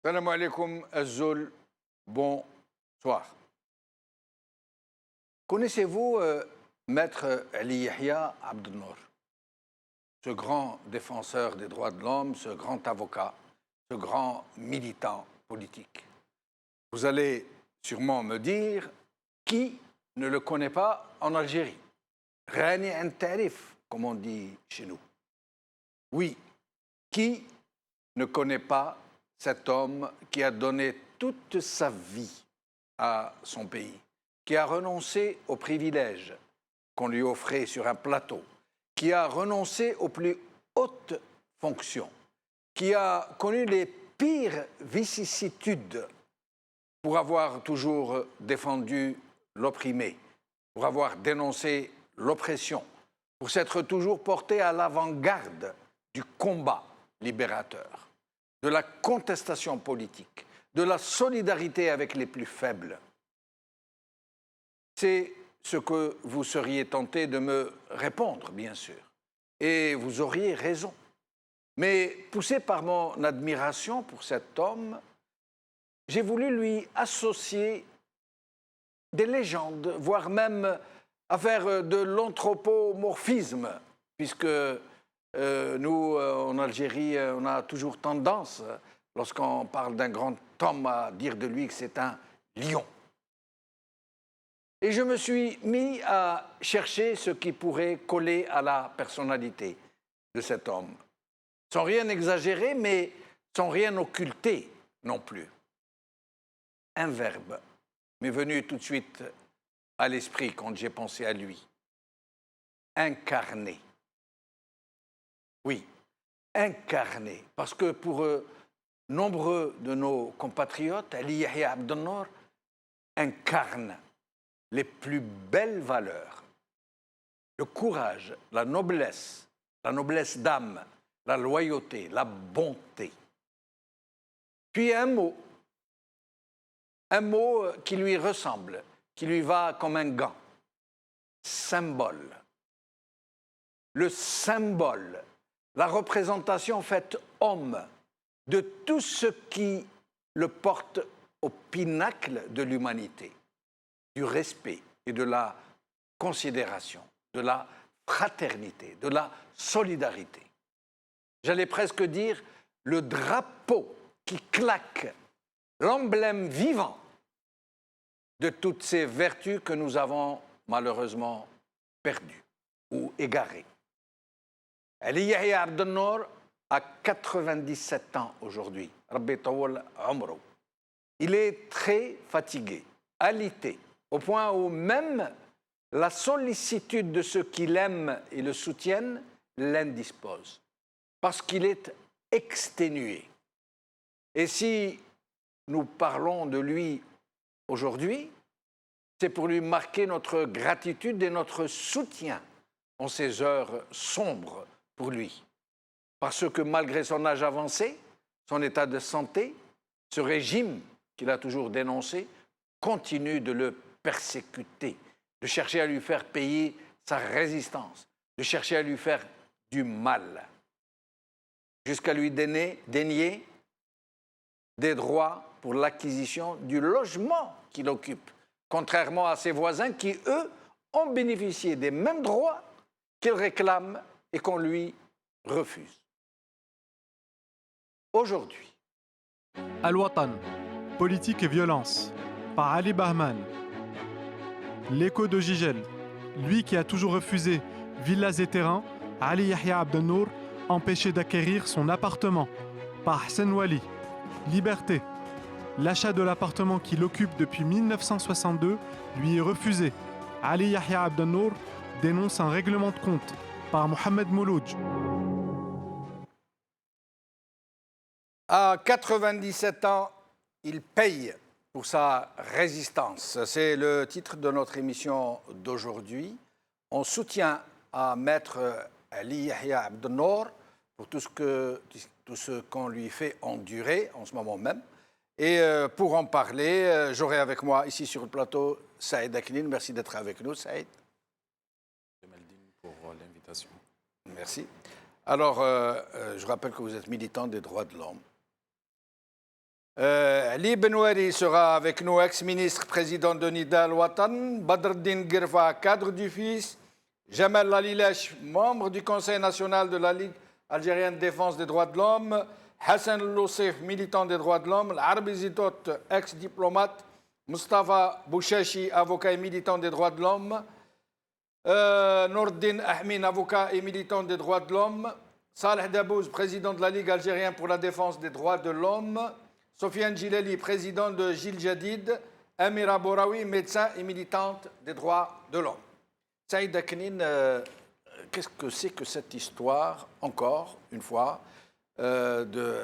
Salam alaikum, Azul, bonsoir. Connaissez-vous Maître Ali Yahya Abd Noor, ce grand défenseur des droits de l'homme, ce grand avocat, ce grand militant politique? Vous allez sûrement me dire, qui ne le connaît pas en Algérie? Rani en tarif, comme on dit chez nous. Oui, qui ne connaît pas cet homme qui a donné toute sa vie à son pays, qui a renoncé aux privilèges qu'on lui offrait sur un plateau, qui a renoncé aux plus hautes fonctions, qui a connu les pires vicissitudes pour avoir toujours défendu l'opprimé, pour avoir dénoncé l'oppression, pour s'être toujours porté à l'avant-garde du combat libérateur, de la contestation politique, de la solidarité avec les plus faibles. C'est ce que vous seriez tenté de me répondre, bien sûr. Et vous auriez raison. Mais poussé par mon admiration pour cet homme, j'ai voulu lui associer des légendes, voire même à faire de l'anthropomorphisme, puisque nous, en Algérie, on a toujours tendance, lorsqu'on parle d'un grand homme, à dire de lui que c'est un lion. Et je me suis mis à chercher ce qui pourrait coller à la personnalité de cet homme, sans rien exagérer, mais sans rien occulter non plus. Un verbe m'est venu tout de suite à l'esprit quand j'ai pensé à lui. Incarner. Oui, incarner. Parce que pour nombreux de nos compatriotes, Ali Yahya Abd Noor incarne les plus belles valeurs. Le courage, la noblesse d'âme, la loyauté, la bonté. Puis un mot qui lui ressemble, qui lui va comme un gant. Symbole. Le symbole, la représentation faite homme de tout ce qui le porte au pinacle de l'humanité, du respect et de la considération, de la fraternité, de la solidarité. J'allais presque dire le drapeau qui claque, l'emblème vivant de toutes ces vertus que nous avons malheureusement perdues ou égarées. Ali Yahya Abd Noor a 97 ans aujourd'hui. Rabbi tawal umro. Il est très fatigué, alité, au point où même la sollicitude de ceux qui l'aiment et le soutiennent l'indispose, parce qu'il est exténué. Et si nous parlons de lui aujourd'hui, c'est pour lui marquer notre gratitude et notre soutien en ces heures sombres pour lui. Parce que malgré son âge avancé, son état de santé, ce régime qu'il a toujours dénoncé continue de le persécuter, de chercher à lui faire payer sa résistance, de chercher à lui faire du mal, jusqu'à lui dénier des droits pour l'acquisition du logement qu'il occupe, contrairement à ses voisins qui, eux, ont bénéficié des mêmes droits qu'il réclame et qu'on lui refuse. Aujourd'hui. Al-Watan, politique et violence, par Ali Bahman. L'écho de Gigel, lui qui a toujours refusé villas et terrains, Ali Yahya Abd Noor, empêché d'acquérir son appartement, par Hassan Wali. Liberté, l'achat de l'appartement qu'il occupe depuis 1962 lui est refusé. Ali Yahya Abd Noor dénonce un règlement de compte, par Mohamed Mouloudj. À 97 ans, il paye pour sa résistance. C'est le titre de notre émission d'aujourd'hui. On soutient à Maître Ali Yahya Abd Noor pour tout ce qu'on lui fait endurer en ce moment même. Et pour en parler, j'aurai avec moi ici sur le plateau Saïd Aklin. Merci d'être avec nous, Saïd. Pour l'invitation. Merci. Alors, je rappelle que vous êtes militant des droits de l'homme. Ali Benouari sera avec nous, ex-ministre, président de Nida Al-Watan, Badreddine Girfa, cadre du FIS, Jamal Lalilesh, membre du Conseil national de la Ligue algérienne de défense des droits de l'homme, Hassan Loussef, militant des droits de l'homme, Arbi Zitot, ex-diplomate, Mustafa Bouchachi, avocat et militant des droits de l'homme, Nourdine Ahmin, avocat et militant des droits de l'homme, Saleh Dabouz, président de la Ligue algérienne pour la défense des droits de l'homme, Sofiane Djilali, président de Gil Jadid, Amira Bouraoui, médecin et militante des droits de l'homme. Saïd Aknin, qu'est-ce que c'est que cette histoire, encore une fois, de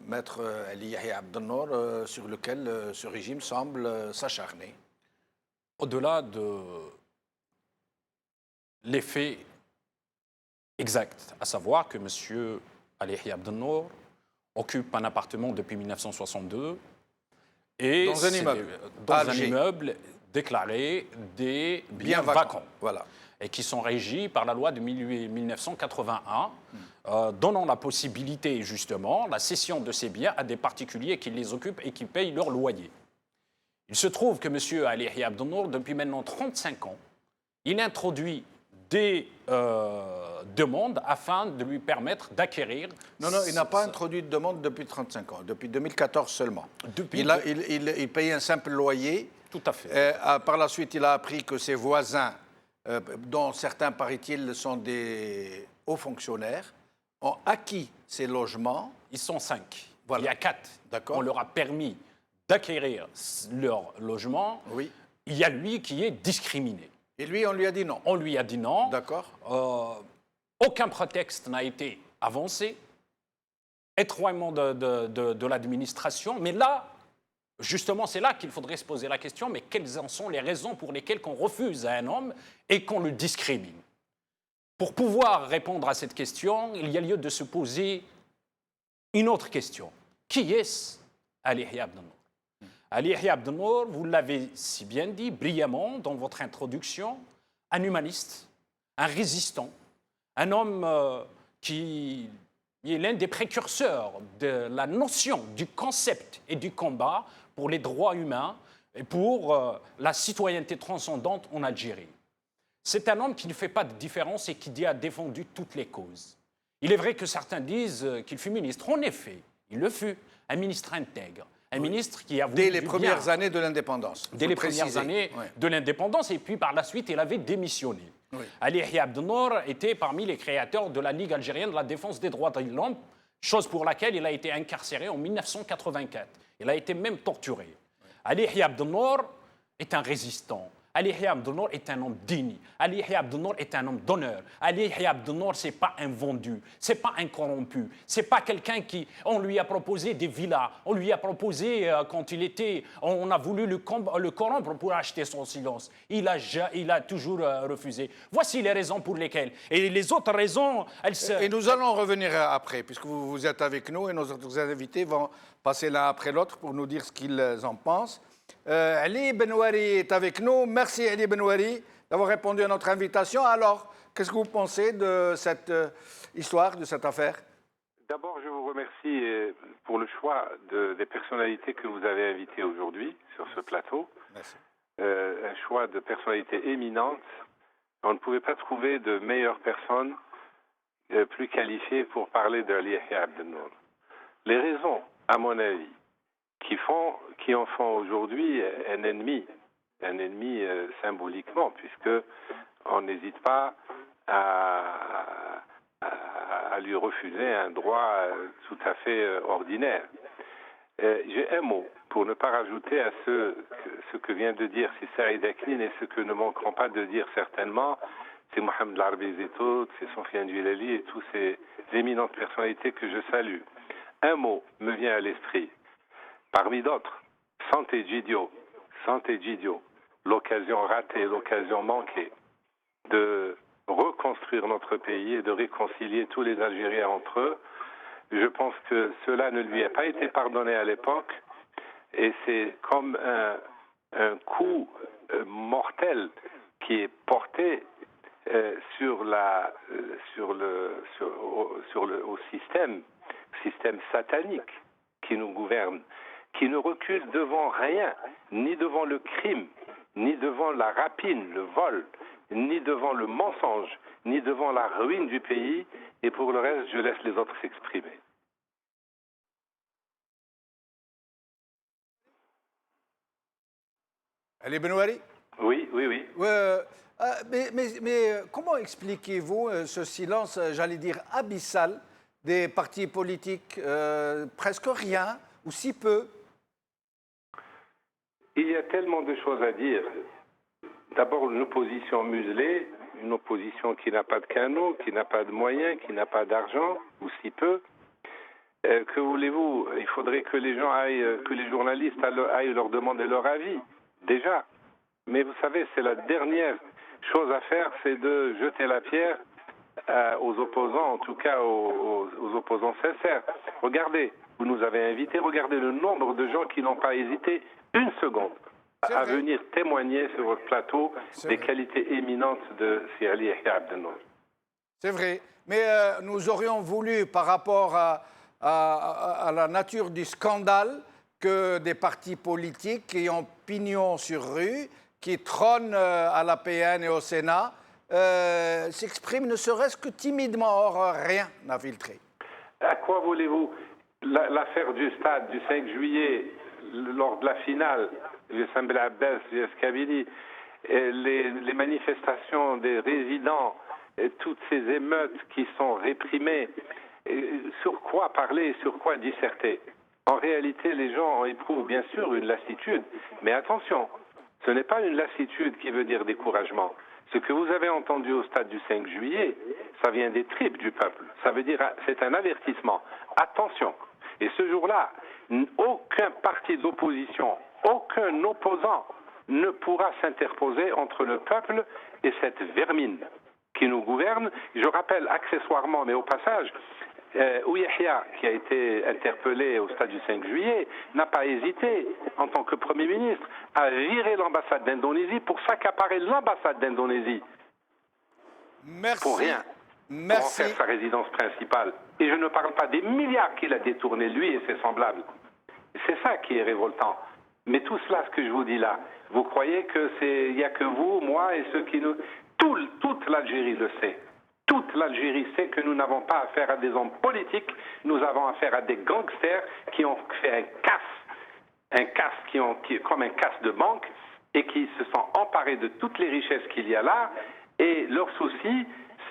Maître Ali Yahya Abdel-Nour, sur lequel ce régime semble s'acharner? Au-delà de l'effet exact, à savoir que M. Ali Yahya Abdel-Nour occupe un appartement depuis 1962 et dans un immeuble déclaré des bien vacants. Voilà. Et qui sont régis par la loi de 1981, donnant la possibilité, justement, la cession de ces biens à des particuliers qui les occupent et qui payent leur loyer. Il se trouve que M. Ali Yahya Abdel-Nour, depuis maintenant 35 ans, il introduit des demandes afin de lui permettre d'acquérir... Non, il n'a pas introduit de demande depuis 35 ans, depuis 2014 seulement. Il paye un simple loyer. Tout à fait. Par la suite, il a appris que ses voisins, dont certains, paraît-il, sont des hauts fonctionnaires, ont acquis ces logements. Ils sont 5. Voilà. Il y a 4. D'accord. On leur a permis d'acquérir leur logement. Oui. Il y a lui qui est discriminé. Et lui, on lui a dit non. On lui a dit non. D'accord. Aucun prétexte n'a été avancé, étroitement de l'administration. Mais là, justement, c'est là qu'il faudrait se poser la question, mais quelles en sont les raisons pour lesquelles qu'on refuse à un homme et qu'on le discrimine? Pour pouvoir répondre à cette question, il y a lieu de se poser une autre question. Qui est-ce Ali Yahya Abdel-Nour? Ali Yahya Abdel-Nour, vous l'avez si bien dit brillamment dans votre introduction, un humaniste, un résistant, un homme qui est l'un des précurseurs de la notion du concept et du combat pour les droits humains et pour la citoyenneté transcendante en Algérie. C'est un homme qui ne fait pas de différence et qui a défendu toutes les causes. Il est vrai que certains disent qu'il fut ministre. En effet, il le fut, un ministre intègre. Un ministre qui a voulu dès les premières années de l'indépendance. Dès les premières années de l'indépendance, et puis par la suite, il avait démissionné. Oui. Ali Yahya Abdel-Nour était parmi les créateurs de la Ligue algérienne de la défense des droits de l'homme, chose pour laquelle il a été incarcéré en 1984. Il a été même torturé. Oui. Ali Yahya Abdel-Nour est un résistant. Ali Yahya Abdel-Nour est un homme digne. Ali Yahya Abdel-Nour est un homme d'honneur. Ali Yahya Abdel-Nour, ce n'est pas un vendu, ce n'est pas un corrompu, ce n'est pas quelqu'un qui... On lui a proposé des villas, on lui a proposé, quand il était... On a voulu le corrompre pour acheter son silence. Il a toujours refusé. Voici les raisons pour lesquelles. Et les autres raisons, elles se... Et nous allons revenir après, puisque vous êtes avec nous et nos autres invités vont passer l'un après l'autre pour nous dire ce qu'ils en pensent. Ali Benouari est avec nous. Merci Ali Benouari d'avoir répondu à notre invitation. Alors, qu'est-ce que vous pensez de cette histoire, de cette affaire? D'abord, je vous remercie pour le choix des personnalités que vous avez invitées aujourd'hui sur ce plateau. Merci. Un choix de personnalités éminentes. On ne pouvait pas trouver de meilleures personnes plus qualifiées pour parler de Ali Yahya Abdel-Nour. Les raisons, à mon avis, qui en font aujourd'hui un ennemi symboliquement, puisque on n'hésite pas à lui refuser un droit tout à fait ordinaire. J'ai un mot pour ne pas rajouter à ce que vient de dire Saïd Aknin et ce que ne manqueront pas de dire certainement c'est Mohamed Larbi Zitout, c'est Sofiane Djilali et toutes ces éminentes personnalités que je salue. Un mot me vient à l'esprit. Parmi d'autres, Santé Djidio, l'occasion ratée, l'occasion manquée de reconstruire notre pays et de réconcilier tous les Algériens entre eux. Je pense que cela ne lui a pas été pardonné à l'époque et c'est comme un coup mortel qui est porté au système satanique qui nous gouverne, qui ne recule devant rien, ni devant le crime, ni devant la rapine, le vol, ni devant le mensonge, ni devant la ruine du pays. Et pour le reste, je laisse les autres s'exprimer. Ali Benouari? Oui, oui, oui. Mais comment expliquez-vous ce silence, j'allais dire, abyssal des partis politiques? Presque rien, ou si peu? Il y a tellement de choses à dire. D'abord, une opposition muselée, une opposition qui n'a pas de canaux, qui n'a pas de moyens, qui n'a pas d'argent, ou si peu. Que voulez-vous? Il faudrait que les gens aillent, que les journalistes aillent leur demander leur avis, déjà. Mais vous savez, c'est la dernière chose à faire, c'est de jeter la pierre aux opposants, en tout cas aux opposants sincères. Regardez, vous nous avez invités, regardez le nombre de gens qui n'ont pas hésité une seconde à venir témoigner sur votre plateau des qualités éminentes de Sir Ali Yahya Abdel Nour. C'est vrai, mais nous aurions voulu, par rapport à la nature du scandale, que des partis politiques qui ont pignon sur rue, qui trônent à la PN et au Sénat, s'expriment ne serait-ce que timidement. Or, rien n'a filtré. À quoi voulez-vous? L'affaire du stade du 5 juillet, lors de la finale, Wissam Ben Abbas, J.S. Kabylie, les manifestations des résidents, et toutes ces émeutes qui sont réprimées, sur quoi parler, sur quoi disserter? En réalité, les gens éprouvent bien sûr une lassitude, mais attention, ce n'est pas une lassitude qui veut dire découragement. Ce que vous avez entendu au stade du 5 juillet, ça vient des tripes du peuple. Ça veut dire, c'est un avertissement. Attention. Et ce jour-là, aucun parti d'opposition, aucun opposant ne pourra s'interposer entre le peuple et cette vermine qui nous gouverne. Je rappelle accessoirement, mais au passage, Ouyahia, qui a été interpellé au stade du 5 juillet, n'a pas hésité, en tant que Premier ministre, à virer l'ambassade d'Indonésie pour s'accaparer l'ambassade d'Indonésie. Merci. Pour rien. Merci. Pour en faire sa résidence principale. Et je ne parle pas des milliards qu'il a détournés, lui et ses semblables. C'est ça qui est révoltant. Mais tout cela, ce que je vous dis là, vous croyez qu'il n'y a que vous, moi et ceux qui nous... Toute l'Algérie le sait. Toute l'Algérie sait que nous n'avons pas affaire à des hommes politiques, nous avons affaire à des gangsters qui ont fait comme un casse de banque, et qui se sont emparés de toutes les richesses qu'il y a là, et leur souci,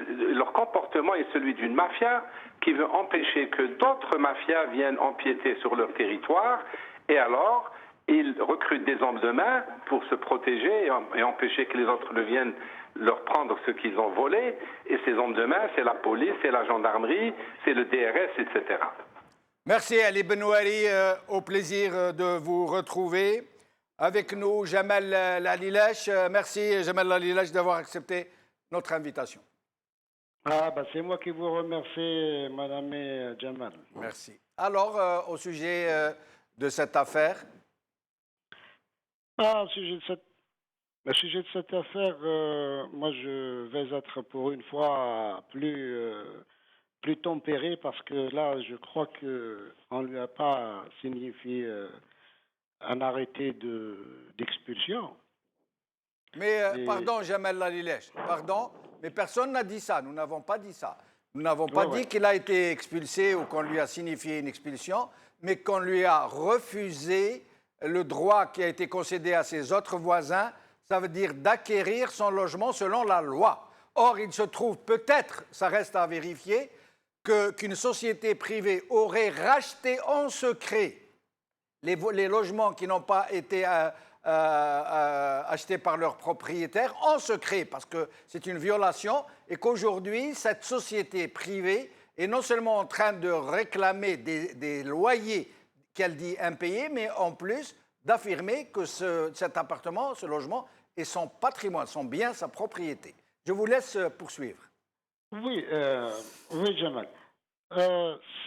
leur comportement est celui d'une mafia qui veut empêcher que d'autres mafias viennent empiéter sur leur territoire, et alors ils recrutent des hommes de main pour se protéger et empêcher que les autres ne viennent leur prendre ce qu'ils ont volé. Et ces hommes de main, c'est la police, c'est la gendarmerie, c'est le DRS, etc. Merci Ali Benouari, au plaisir de vous retrouver. Avec nous, Jamal Lalilesh. Merci Jamal Lalilesh d'avoir accepté notre invitation. C'est moi qui vous remercie, Madame Jamal. Merci. Alors, au sujet de cette affaire. Au sujet de cette affaire, moi je vais être pour une fois plus tempéré, parce que là je crois qu'on ne lui a pas signifié un arrêté d'expulsion. Mais pardon, Jamal Lalilesh, pardon, mais personne n'a dit ça. Nous n'avons pas dit ça. Nous n'avons pas dit qu'il a été expulsé ou qu'on lui a signifié une expulsion, mais qu'on lui a refusé le droit qui a été concédé à ses autres voisins, ça veut dire d'acquérir son logement selon la loi. Or, il se trouve peut-être, ça reste à vérifier, qu'une société privée aurait racheté en secret les logements qui n'ont pas été achetés par leurs propriétaires en secret, parce que c'est une violation, et qu'aujourd'hui, cette société privée est non seulement en train de réclamer des loyers qu'elle dit impayés, mais en plus d'affirmer que cet appartement, ce logement, est son patrimoine, son bien, sa propriété. Je vous laisse poursuivre. Oui, Jamal.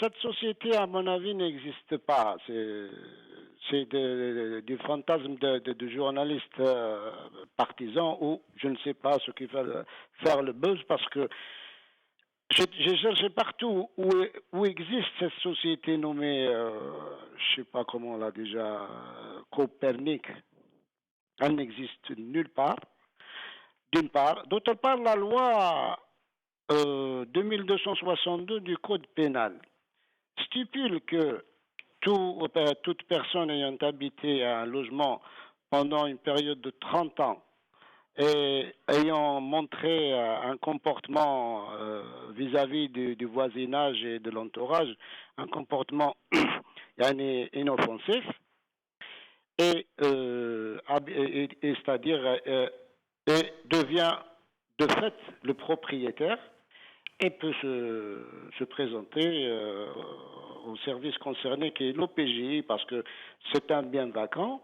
Cette société, à mon avis, n'existe pas. C'est du fantasme de journalistes partisans, ou je ne sais pas ce qui va faire le buzz, parce que J'ai cherché partout où existe cette société nommée, je sais pas comment on l'a déjà, Copernic. Elle n'existe nulle part, d'une part. D'autre part, la loi 2262 du Code pénal stipule que toute personne ayant habité un logement pendant une période de 30 ans et ayant montré un comportement vis-à-vis du voisinage et de l'entourage, un comportement inoffensif, c'est-à-dire et devient de fait le propriétaire et peut se présenter au service concerné qui est l'OPJ parce que c'est un bien vacant.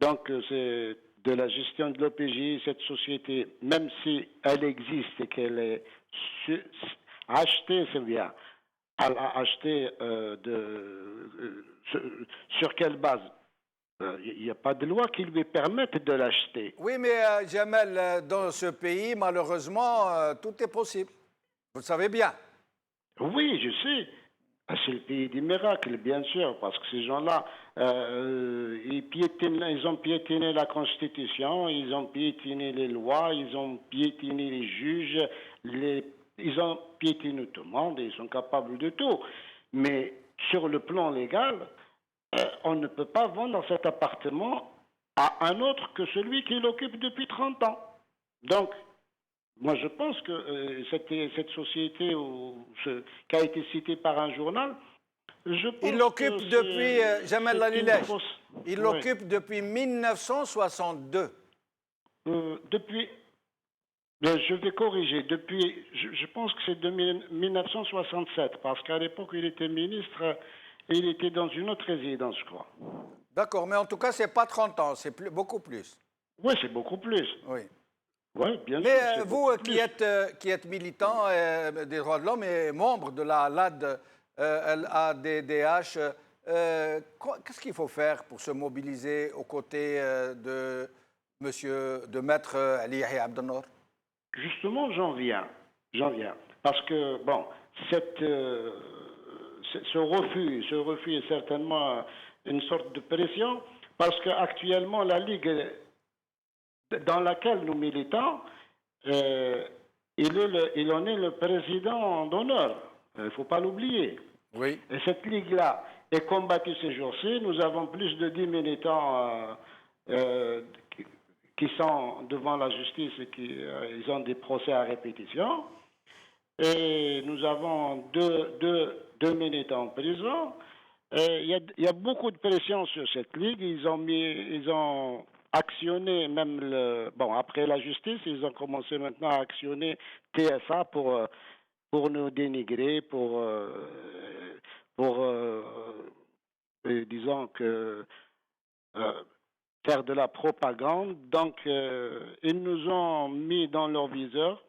Donc c'est de la gestion de l'OPJ, cette société, même si elle existe et qu'elle est achetée, c'est bien. Elle a acheté sur quelle base? Il n'y a pas de loi qui lui permette de l'acheter. Oui, mais Jamel, dans ce pays, malheureusement, tout est possible. Vous le savez bien. Oui, je sais. C'est le pays des miracles, bien sûr, parce que ces gens-là, ils ont piétiné la Constitution, ils ont piétiné les lois, ils ont piétiné les juges, ils ont piétiné tout le monde, ils sont capables de tout. Mais sur le plan légal, on ne peut pas vendre cet appartement à un autre que celui qui l'occupe depuis 30 ans. Donc, moi, je pense que cette société qui a été citée par un journal, je pense Il l'occupe que depuis, Jamel Lalilech, il oui. l'occupe depuis 1962. Depuis, je vais corriger, depuis, je pense que c'est de 1967, parce qu'à l'époque, il était ministre et il était dans une autre résidence, je crois. D'accord, mais en tout cas, ce n'est pas 30 ans, c'est beaucoup plus. Oui, c'est beaucoup plus. Oui. Oui, bien sûr. Mais vous qui êtes militant des droits de l'homme et membre de la LAD, LADDH, qu'est-ce qu'il faut faire pour se mobiliser aux côtés de Maître Ali Yahya Abdel-Nour? Justement, j'en viens. Parce que, bon, ce refus est certainement une sorte de pression, parce qu'actuellement, la Ligue dans laquelle nous militons, il en est le président d'honneur. Il ne faut pas l'oublier. Oui. Et cette ligue-là est combattue ces jours-ci. Nous avons plus de 10 militants qui sont devant la justice et ils ont des procès à répétition. Et nous avons deux militants en prison. Il y a beaucoup de pression sur cette ligue. Ils ont actionné même après la justice, ils ont commencé maintenant à actionner TFA pour nous dénigrer, disons que faire de la propagande. Donc ils nous ont mis dans leur viseur.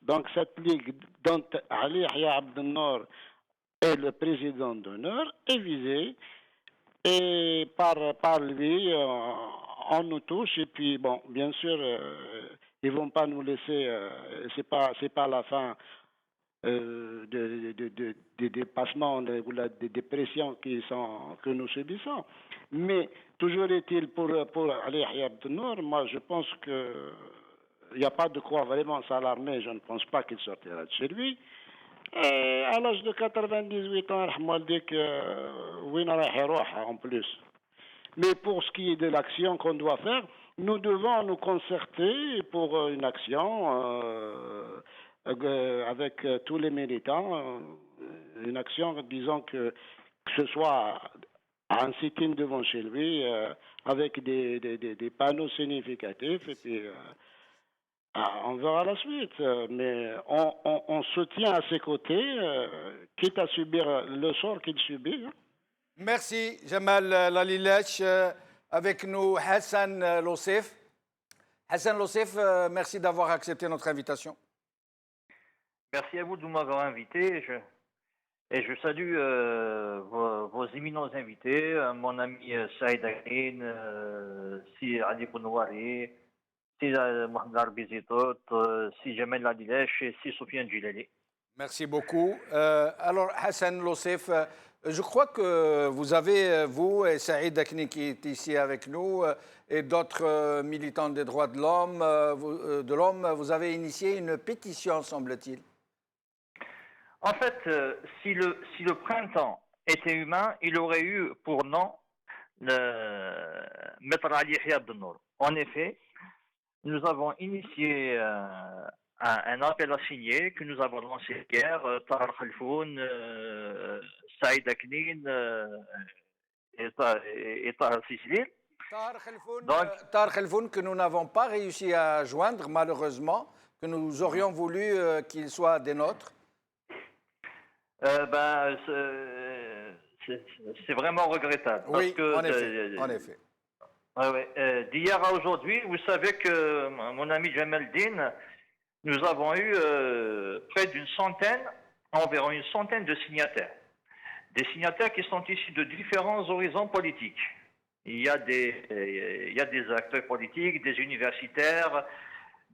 Donc cette ligue dont Ali Yahya Abdel-Nour est le président d'honneur est visé et par lui on nous touche et puis bon bien sûr ils vont pas nous laisser c'est pas la fin des dépassements ou des pressions que nous subissons, mais toujours est-il pour Ali Yahya Abdel-Nour, moi je pense que il n'y a pas de quoi vraiment s'alarmer. Je ne pense pas qu'il sortira de chez lui. À l'âge de 98 ans, il dit que oui, en plus. Mais pour ce qui est de l'action qu'on doit faire, nous devons nous concerter pour une action avec tous les militants. Une action, disons que ce soit un sit-in devant chez lui, avec des panneaux significatifs, et puis on verra la suite, mais on se tient à ses côtés, quitte à subir le sort qu'il subit. Merci, Jamal Lalilech. Avec nous, Hassan Lossef. Hassan Lossef, merci d'avoir accepté notre invitation. Merci à vous de m'avoir invité. Et je salue vos éminents invités, mon ami Saïd Akin, Si Ali Kounouari, Si Mohamed Arbizitot, Si Jamal Lalilech et Si Soufiane Djilali. Merci beaucoup. Alors, Hassan Lossef, je crois que vous avez, vous et Saïd Dakni qui est ici avec nous, et d'autres militants des droits de l'homme, vous avez initié une pétition, semble-t-il. En fait, si le printemps était humain, il aurait eu pour nom Maître Ali Yahya Abdel Nour. En effet, nous avons initié un appel à signer que nous avons lancé hier, Tahar Khalfoun, Saïd Aknin et Tahar Sisli. Donc, Tahar Khelfoun, que nous n'avons pas réussi à joindre, malheureusement, que nous aurions voulu qu'il soit des nôtres. C'est vraiment regrettable. Oui, parce que, en effet. D'hier à aujourd'hui, vous savez que mon ami Jamal Din, nous avons eu près d'une centaine, environ une centaine de signataires. Des signataires qui sont issus de différents horizons politiques. Il y a des acteurs politiques, des universitaires,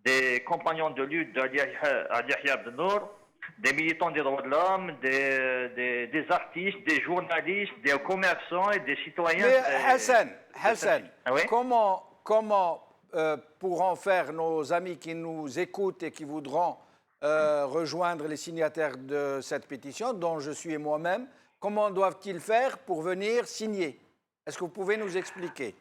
des compagnons de lutte d'Ali Yahya Abdel Nour, des militants des droits de l'homme, des artistes, des journalistes, des commerçants et des citoyens. Mais Hassan, oui? comment pourront faire nos amis qui nous écoutent et qui voudront rejoindre les signataires de cette pétition, dont je suis moi-même, comment doivent-ils faire pour venir signer? Est-ce que vous pouvez nous expliquer?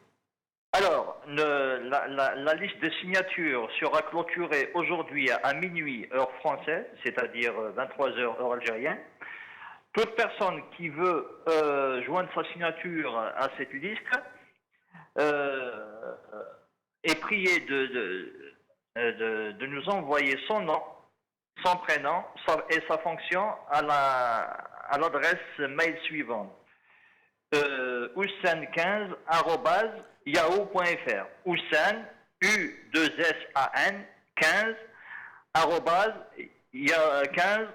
Alors, la liste de signatures sera clôturée aujourd'hui à minuit, heure française, c'est-à-dire 23h, heure algérienne. Toute personne qui veut joindre sa signature à cette liste est priée de nous envoyer son nom, son prénom et sa fonction à l'adresse mail suivante. Oussan15@yahoo.fr. Oussan, U2SAN 15 @yahoo.fr.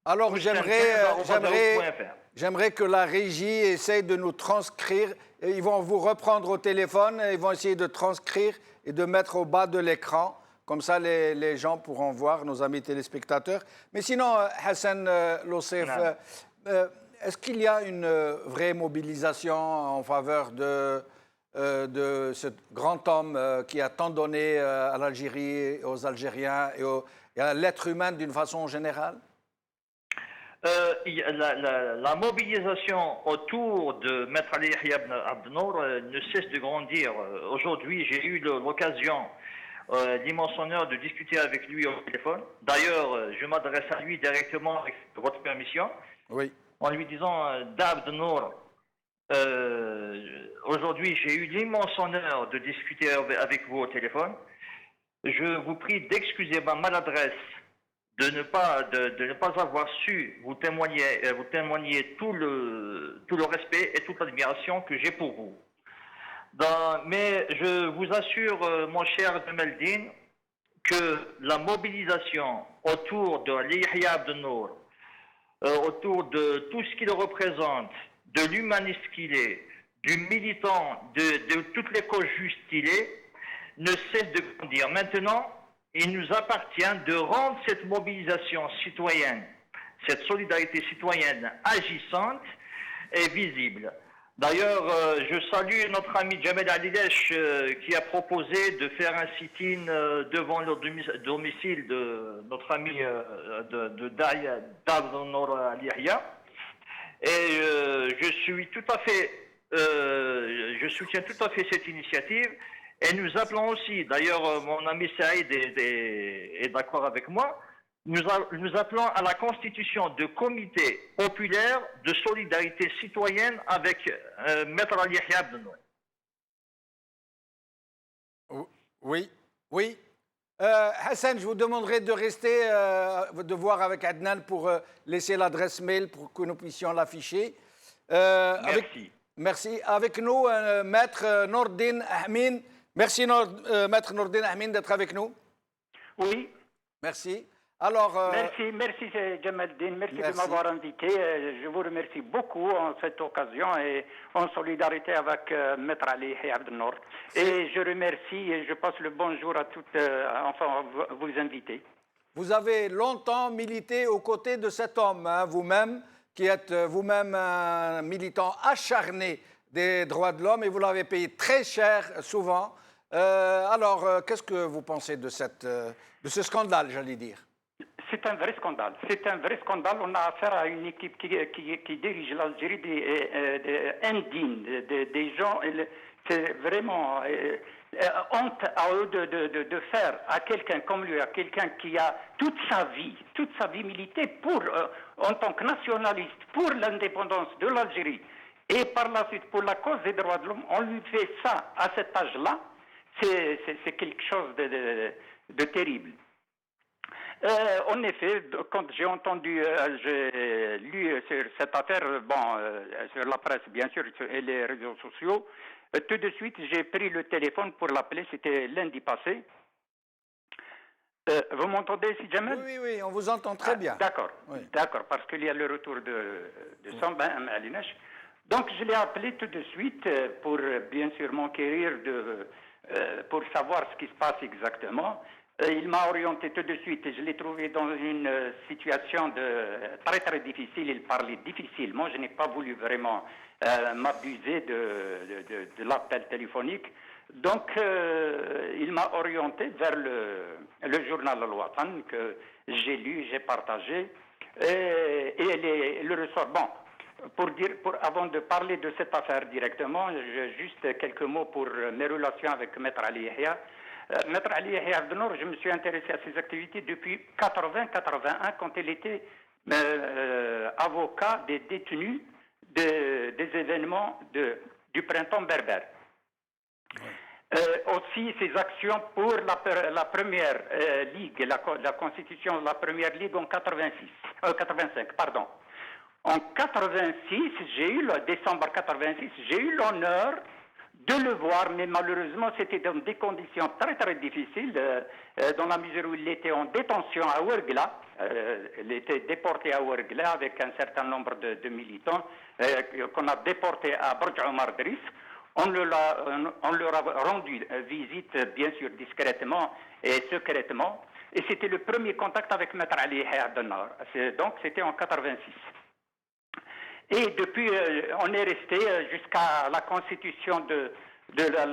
Alors j'aimerais que la régie essaye de nous transcrire. Ils vont vous reprendre au téléphone, ils vont essayer de transcrire et de mettre au bas de l'écran. Comme ça, les gens pourront voir, nos amis téléspectateurs. Mais sinon, Hassan Lossef, est-ce qu'il y a une vraie mobilisation en faveur de ce grand homme qui a tant donné à l'Algérie, aux Algériens et à l'être humain d'une façon générale? La mobilisation autour de Maître Ali Yahya Abdel Nour ne cesse de grandir. Aujourd'hui, j'ai eu l'occasion, l'immense honneur de discuter avec lui au téléphone. D'ailleurs, je m'adresse à lui directement avec votre permission. Oui. En lui disant, Abdel Nour, aujourd'hui j'ai eu l'immense honneur de discuter avec vous au téléphone. Je vous prie d'excuser ma maladresse de ne pas avoir su vous témoigner tout le respect et toute l'admiration que j'ai pour vous. Mais je vous assure, mon cher Meldin, que la mobilisation autour de Ali Yahya Abdel Nour, autour de tout ce qu'il représente, de l'humaniste qu'il est, du militant, de toutes les causes justes qu'il est, ne cesse de grandir. Maintenant, il nous appartient de rendre cette mobilisation citoyenne, cette solidarité citoyenne agissante et visible. D'ailleurs, je salue notre ami Jamel Alilesh qui a proposé de faire un sit-in devant le domicile de notre ami Abdel Nour Ali Yahya. Et je soutiens tout à fait cette initiative. Et nous appelons aussi, d'ailleurs mon ami Saïd est d'accord avec moi, nous appelons à la constitution de comités populaires de solidarité citoyenne avec Maître Ali Yahya Abdel Nour. Oui. Hassan, je vous demanderai de rester, de voir avec Adnan pour laisser l'adresse mail pour que nous puissions l'afficher. Merci. Merci. Avec nous, Maître Nordin Ahmin. Merci, Maître Nordin Ahmin, d'être avec nous. Oui. Merci. Alors, merci Jamaldine, merci de m'avoir invité. Je vous remercie beaucoup en cette occasion et en solidarité avec Maître Ali Yahya Abdel Nour. Et je remercie et je passe le bonjour à toutes, enfin, vous invités. Vous avez longtemps milité aux côtés de cet homme, hein, vous-même, qui êtes vous-même un militant acharné des droits de l'homme et vous l'avez payé très cher souvent. Alors, qu'est-ce que vous pensez de ce scandale, j'allais dire? C'est un vrai scandale. C'est un vrai scandale. On a affaire à une équipe qui dirige l'Algérie indignes, des gens. C'est vraiment honte à eux de faire à quelqu'un comme lui, à quelqu'un qui a toute sa vie milité pour, en tant que nationaliste, pour l'indépendance de l'Algérie et par la suite pour la cause des droits de l'homme. On lui fait ça à cet âge-là. C'est quelque chose de terrible. En effet, quand j'ai entendu, j'ai lu sur cette affaire, sur la presse bien sûr et les réseaux sociaux, tout de suite j'ai pris le téléphone pour l'appeler, c'était lundi passé. Vous m'entendez, si jamais? Oui, on vous entend très bien. D'accord, oui. D'accord, parce qu'il y a le retour de Sambin à Linesh. Donc je l'ai appelé tout de suite pour bien sûr m'enquérir pour savoir ce qui se passe exactement. Il m'a orienté tout de suite et je l'ai trouvé dans une situation très très difficile. Il parlait difficilement. Je n'ai pas voulu vraiment m'abuser de l'appel téléphonique. Donc il m'a orienté vers le journal Al-Watan que j'ai lu, j'ai partagé. Et le ressort. Bon, avant de parler de cette affaire directement, juste quelques mots pour mes relations avec Maître Ali Yahya. Maître Ali Yahya Abdenour, je me suis intéressé à ses activités depuis 80-81 quand il était avocat des détenus des événements du printemps berbère. Aussi ses actions pour la première ligue, la constitution de la première ligue en 85, pardon. En 86, décembre 86, j'ai eu l'honneur de le voir, mais malheureusement, c'était dans des conditions très très difficiles, dans la mesure où il était en détention à Ouergla. Il était déporté à Ouergla avec un certain nombre de militants qu'on a déportés à Bordj Omar Driss. On leur a rendu visite, bien sûr, discrètement et secrètement. Et c'était le premier contact avec Maître Ali Yahya Abdenour. Donc, c'était en 86. Et depuis, on est resté jusqu'à la constitution de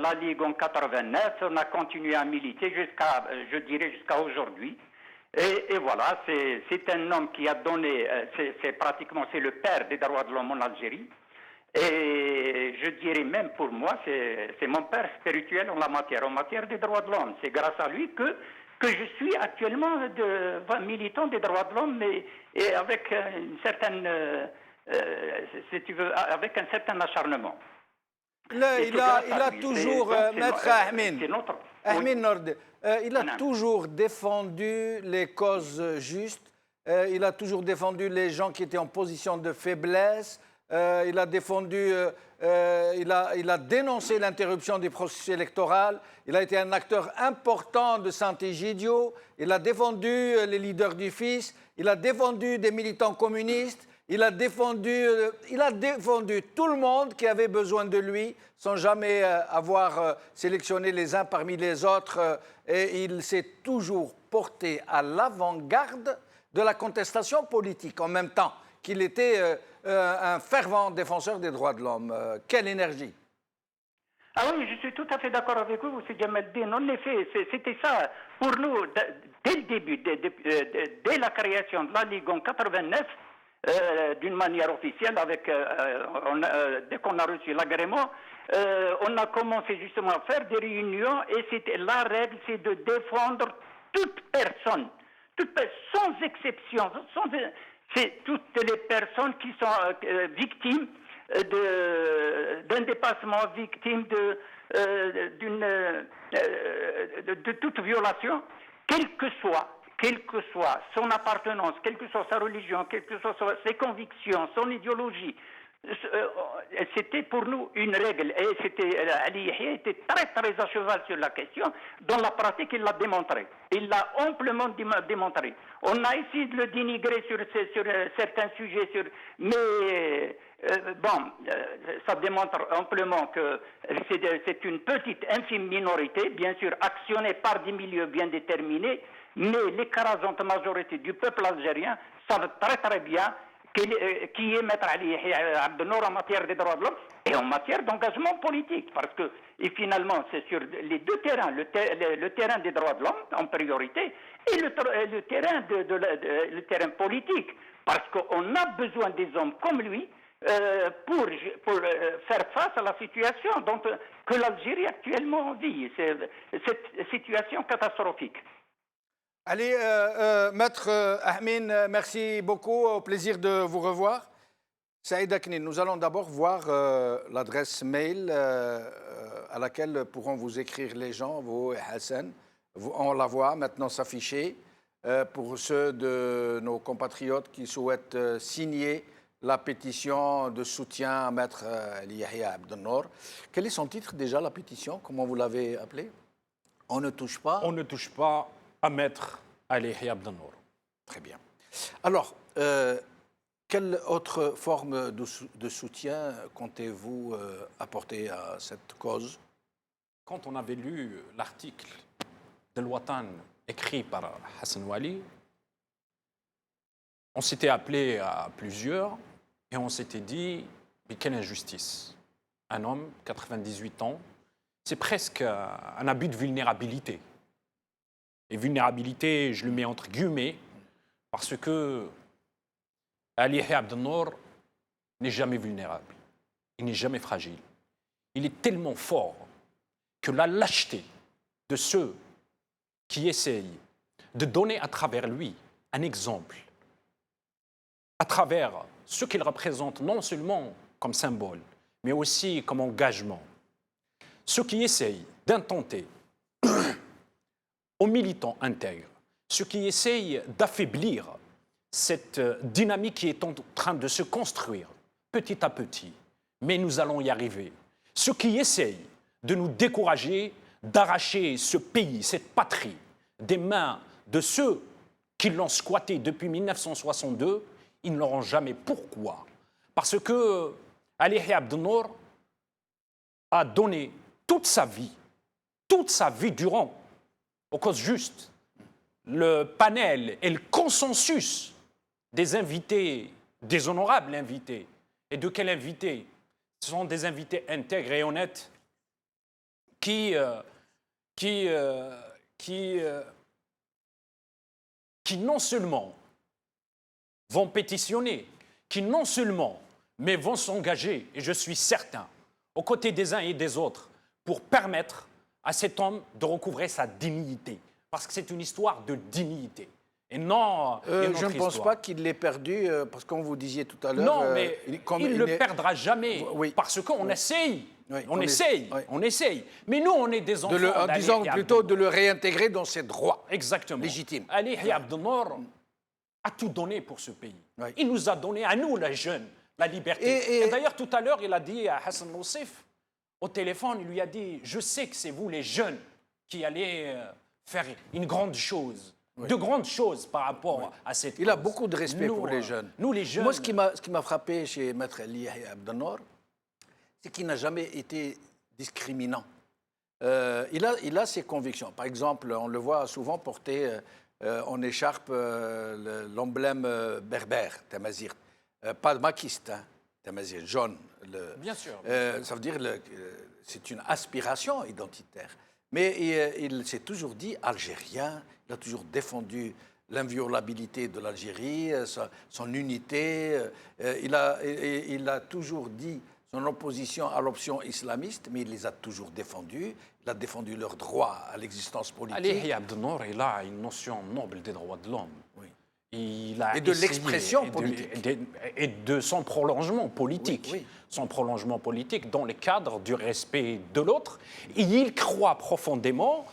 la Ligue en 89. On a continué à militer jusqu'à aujourd'hui. Et voilà, c'est un homme qui a donné, c'est le père des droits de l'homme en Algérie. Et je dirais même pour moi, c'est mon père spirituel en matière des droits de l'homme. C'est grâce à lui que je suis actuellement militant des droits de l'homme et avec une certaine... si tu veux, avec un certain acharnement. Là, il a toujours, Maître Ahmin Nord, il a toujours défendu les causes justes, il a toujours défendu les gens qui étaient en position de faiblesse, il a dénoncé l'interruption du processus électoral, il a été un acteur important de Saint-Egidio, il a défendu les leaders du FIS, il a défendu des militants communistes. Il a défendu tout le monde qui avait besoin de lui, sans jamais avoir sélectionné les uns parmi les autres. Et il s'est toujours porté à l'avant-garde de la contestation politique, en même temps qu'il était un fervent défenseur des droits de l'homme. Quelle énergie! Ah oui, je suis tout à fait d'accord avec vous, M. Djamaldine. En effet, c'était ça. Pour nous, dès le début, dès la création de la Ligue en 89, d'une manière officielle, dès qu'on a reçu l'agrément, on a commencé justement à faire des réunions et la règle, c'est de défendre toute personne, sans exception. C'est toutes les personnes qui sont victimes d'un dépassement, victimes de toute violation, quelle que soit son appartenance, quelle que soit sa religion, quelles que soient ses convictions, son idéologie. C'était pour nous une règle. Et Ali Yahya était très très à cheval sur la question. Dans la pratique, il l'a démontré. Il l'a amplement démontré. On a essayé de le dénigrer sur certains sujets, mais ça démontre amplement que c'est une petite, infime minorité, bien sûr actionnée par des milieux bien déterminés, Mais l'écrasante majorité du peuple algérien savent très très bien qui est Maître Ali Yahya Abdel Nour en matière des droits de l'homme et en matière d'engagement politique. Parce que, et finalement, c'est sur les deux terrains, le terrain des droits de l'homme en priorité et le terrain politique. Parce qu'on a besoin des hommes comme lui pour faire face à la situation que l'Algérie actuellement vit, cette situation catastrophique. Allez, Maître Ahmin, merci beaucoup. Au plaisir de vous revoir. Saïd Aknin, nous allons d'abord voir l'adresse mail à laquelle pourront vous écrire les gens, vous et Hassan. On la voit maintenant s'afficher pour ceux de nos compatriotes qui souhaitent signer la pétition de soutien à Maître Ali Yahya Abdel Nour. Quel est son titre déjà, la pétition? Comment vous l'avez appelée? On ne touche pas. On ne touche pas à Maître Ali Yahya Abdel Nour. Très bien. Alors, quelle autre forme de soutien comptez-vous apporter à cette cause? Quand on avait lu l'article de l'Ouatan écrit par Hassan Wali, on s'était appelé à plusieurs et on s'était dit, mais quelle injustice. Un homme, 98 ans, c'est presque un abus de vulnérabilité. Et vulnérabilité, je le mets entre guillemets, parce que Ali Yahya Abdel Nour n'est jamais vulnérable, il n'est jamais fragile. Il est tellement fort que la lâcheté de ceux qui essayent de donner à travers lui un exemple, à travers ce qu'il représente non seulement comme symbole, mais aussi comme engagement. Ceux qui essayent d'intenter aux militants intègres, ceux qui essayent d'affaiblir cette dynamique qui est en train de se construire petit à petit, mais nous allons y arriver. Ceux qui essayent de nous décourager, d'arracher ce pays, cette patrie, des mains de ceux qui l'ont squatté depuis 1962, ils ne l'auront jamais. Pourquoi? Parce que Ali Yahya Abdel Nour a donné toute sa vie durant, au cause juste, le panel et le consensus des invités, des honorables invités. Et de quels invités? Ce sont des invités intègres et honnêtes qui non seulement vont pétitionner, qui non seulement, mais vont s'engager, et je suis certain, aux côtés des uns et des autres, pour permettre à cet homme de recouvrer sa dignité. Parce que c'est une histoire de dignité. Et non, je ne pense pas qu'il l'ait perdu, parce que comme vous disiez tout à l'heure... Non, mais il ne le perdra jamais, oui. parce qu'on essaye. Oui, on essaye. Mais nous, on est des enfants. En disant plutôt de le réintégrer dans ses droits. Exactement. Légitimes. Ali Yahya Abdel Nour a tout donné pour ce pays. Oui. Il nous a donné, à nous, les jeunes, la liberté. Et d'ailleurs, tout à l'heure, il a dit à Hassan Roussif, au téléphone, il lui a dit, je sais que c'est vous, les jeunes, qui allez faire une grande chose. Oui. De grandes choses par rapport à cette cause. Il a beaucoup de respect pour les jeunes. Nous, les jeunes... Moi, ce qui m'a frappé chez Maître Ali Yahya Abdel Nour, c'est qu'il n'a jamais été discriminant. Il a ses convictions. Par exemple, on le voit souvent porter en écharpe l'emblème berbère, Tamazir. Pas maquiste, hein, Tamazir, jaune. Bien sûr. Ça veut dire c'est une aspiration identitaire. Mais il s'est toujours dit algérien, il a toujours défendu l'inviolabilité de l'Algérie, son unité. Il a toujours dit son opposition à l'option islamiste, mais il les a toujours défendus. Il a défendu leur droit à l'existence politique. Ali Yahya Abdel Nour, il a une notion noble des droits de l'homme. Oui. Et de l'expression politique. Et de son prolongement politique. Oui. Son prolongement politique dans le cadre du respect de l'autre. Et il croit profondément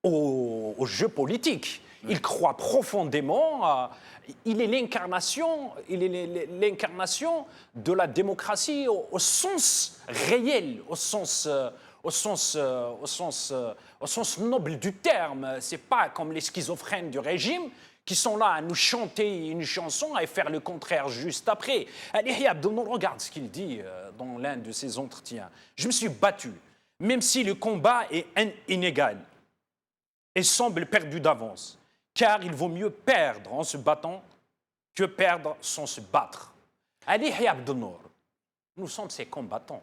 au jeu politique. Oui. Il croit profondément il est l'incarnation de la démocratie au sens réel, au sens noble du terme. C'est pas comme les schizophrènes du régime qui sont là à nous chanter une chanson et faire le contraire juste après. Ali Yahya Abdel Nour, regarde ce qu'il dit dans l'un de ses entretiens. Je me suis battu, même si le combat est inégal et semble perdu d'avance, car il vaut mieux perdre en se battant que perdre sans se battre. Ali Yahya Abdel-Nour, nous sommes ces combattants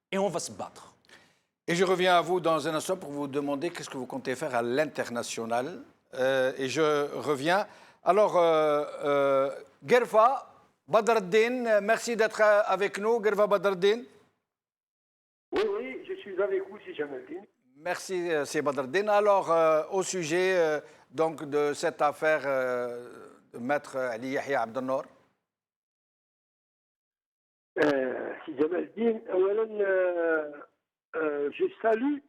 et on va se battre. Et je reviens à vous dans un instant pour vous demander qu'est-ce que vous comptez faire à l'international. Et je reviens. Alors, Gerfa Badreddine, merci d'être avec nous. Gerfa Badreddine. Oui, je suis avec vous, si jamais dit. Merci, c'est Badreddine. Alors, au sujet donc, de cette affaire de Maître Ali Yahya Abdel-Nour. Si jamais dit, je salue,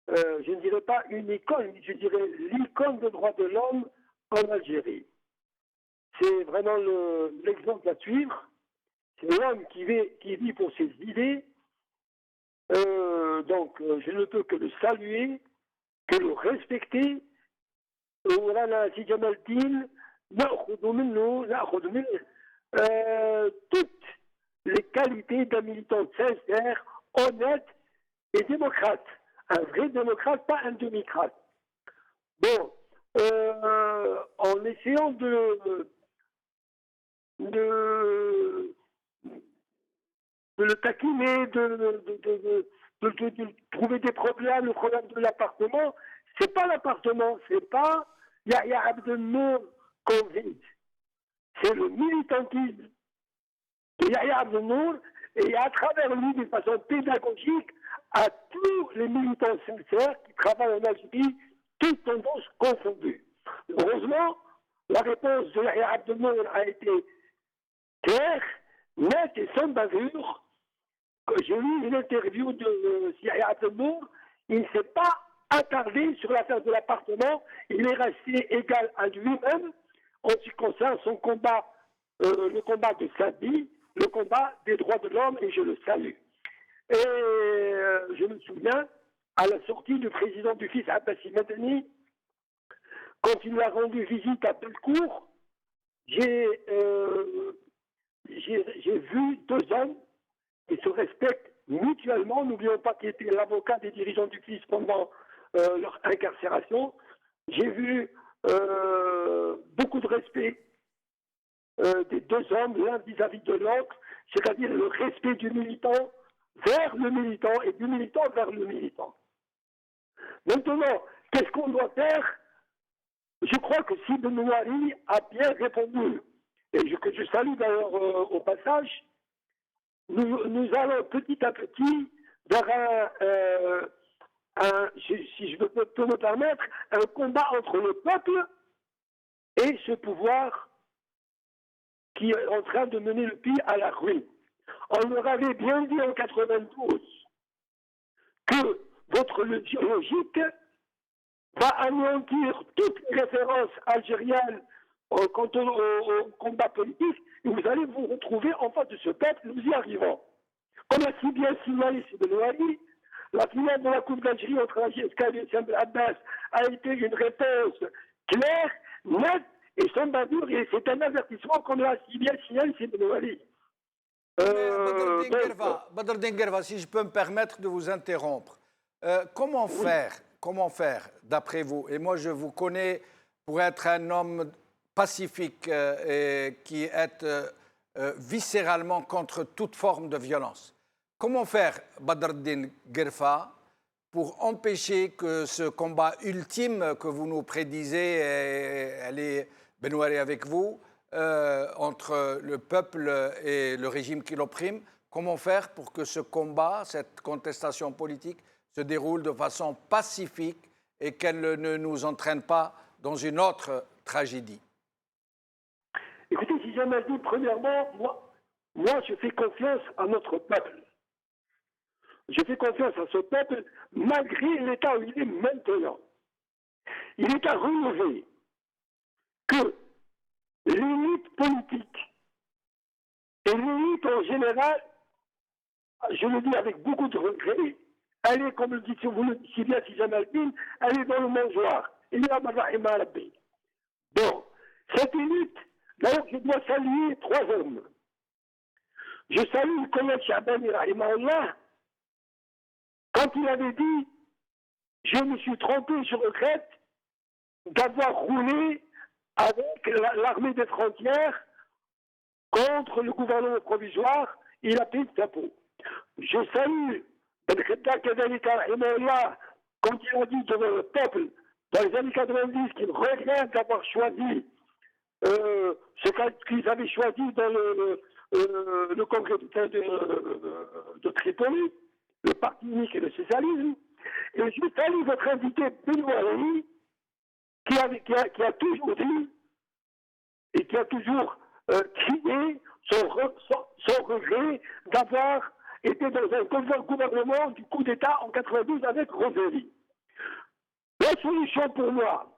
je ne dirais pas une icône, je dirais l'icône des droits de l'homme en Algérie. C'est vraiment l'exemple à suivre. C'est l'homme qui vit pour ses idées. Donc, je ne peux que le saluer, que le respecter. ورانا سي جمال الدين ناخذ منه toutes les qualités d'un militant sincère, honnête et démocrate. Un vrai démocrate, pas un demi-crate. Bon, en essayant de le taquiner, de trouver des problèmes, le problème de l'appartement, c'est pas l'appartement, c'est pas Yahya Abdel-Nour qu'on vise. C'est le militantisme de Yahya Abdel-Nour et à travers lui, de façon pédagogique, à tous les militants sincères qui travaillent en Algérie, toutes tendances confondues. Heureusement, la réponse de Yahya Abdel-Nour a été claire, nette et sans bavure. J'ai lu une interview de Yahya Abdel-Nour, il ne s'est pas attardé sur l'affaire de l'appartement, il est resté égal à lui-même en ce qui concerne son combat, le combat de sa vie, le combat des droits de l'homme, et je le salue. Et je me souviens, à la sortie du président du fils Abbassi Madani, quand il a rendu visite à Bellecour, j'ai vu deux hommes qui se respectent mutuellement. N'oublions pas qu'il était l'avocat des dirigeants du fils pendant leur incarcération. J'ai vu beaucoup de respect des deux hommes, l'un vis-à-vis de l'autre, c'est-à-dire le respect du militant vers le militant et du militant vers le militant. Maintenant, qu'est-ce qu'on doit faire? Je crois que Sid Nouari a bien répondu, et que je salue d'ailleurs au passage. Nous allons petit à petit vers si je peux me permettre, un combat entre le peuple et ce pouvoir qui est en train de mener le pays à la ruine. On leur avait bien dit en 92 que votre logique va anéantir toutes les références algériennes quant au combat politique, et vous allez vous retrouver en face de ce peuple, nous y arrivons. Comme a si bien signalé Sidi Nouari, la finale de la Coupe d'Algérie entre Algérie et Saint Abbas a été une réponse claire, nette et sans bavure, et c'est un avertissement qu'on a si bien signalé Sidi Nouari. Badreddine Gerfa, si je peux me permettre de vous interrompre, comment faire, d'après vous, et moi je vous connais pour être un homme pacifique et qui est viscéralement contre toute forme de violence, comment faire, Badreddine Gerfa, pour empêcher que ce combat ultime que vous nous prédisez, elle est Benouari avec vous, entre le peuple et le régime qui l'opprime, comment faire pour que ce combat, cette contestation politique, se déroule de façon pacifique et qu'elle ne nous entraîne pas dans une autre tragédie? Écoutez, si jamais dit, premièrement, moi, je fais confiance à notre peuple. Je fais confiance à ce peuple malgré l'état où il est maintenant. Il est à relever que l'élite politique et l'élite en général, je le dis avec beaucoup de regret, elle est, comme le dit vous le dites si bien, si jamais elle est dans le mangeoire. Il y a Marahima Rabbi. Bon, cette élite, d'ailleurs, je dois saluer trois hommes. Je salue le collègue Chabani Rahimahullah, quand il avait dit « Je me suis trompé, je regrette », d'avoir roulé avec l'armée des frontières contre le gouvernement provisoire. Il a pris sa peau. Je salue Ben Khedda Kadalika Rahimahullah quand il a dit devant le peuple dans les années 90 qu'il regrette d'avoir choisi ce qu'ils avaient choisi dans le congrès de Tripoli, le parti unique et le socialisme. Et je salue votre invité Benouari qui a toujours dit et qui a toujours crié son regret d'avoir été dans un gouvernement du coup d'État en 92 avec Roseli. La solution pour moi,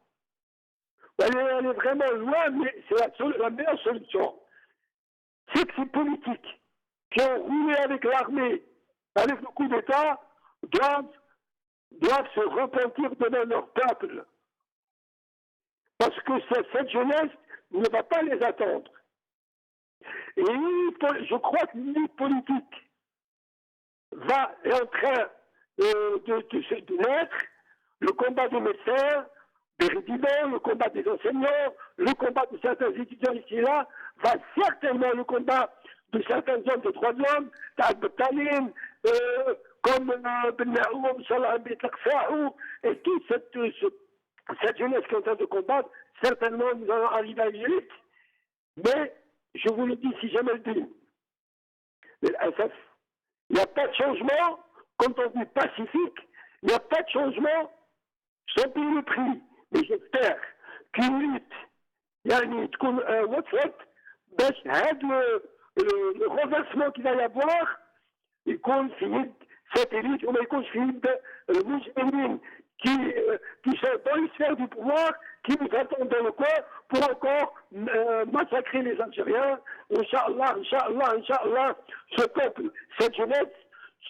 elle est vraiment loin, mais c'est la meilleure solution. C'est que ces politiques qui ont roulé avec l'armée, avec le coup d'État, doivent se repentir devant leur peuple. Parce que cette jeunesse ne va pas les attendre. Et je crois que l'élite politique est en train de naître. Le combat des médecins, des résidents, le combat des enseignants, le combat de certains étudiants ici et là, va certainement le combat de certains hommes de droits de l'homme, Talim, comme Ben Naoum, Salah Bitlaqsa'ou, et toute cette jeunesse qui est en train de combattre, certainement nous allons arriver à l'élite. Mais, je vous le dis si jamais le dis, il n'y a pas de changement, quand on dit pacifique, il n'y a pas de changement sans payer le prix. Mais j'espère qu'une lutte, يعني تكون وصلت باش هذا le renversement qu'il va y avoir يكون في يد cette élite وما يكونش في يد المجرمين qui sont dans les sphères du pouvoir, qui nous attendent dans le coin pour encore massacrer les Algériens. Inch'Allah, ce peuple, cette jeunesse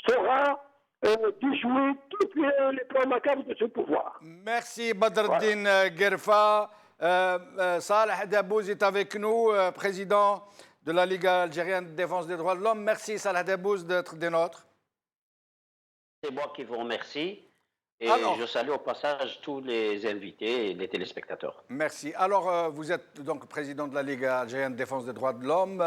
saura déjouer tous les plans macabres de ce pouvoir. Merci Badreddine Guerfa. Salah Dabouz est avec nous, président de la Ligue algérienne de défense des droits de l'homme. Merci Salah Dabouz d'être des nôtres. C'est moi qui vous remercie. Et alors, je salue au passage tous les invités et les téléspectateurs. Merci. Alors, vous êtes donc président de la Ligue algérienne de défense des droits de l'homme.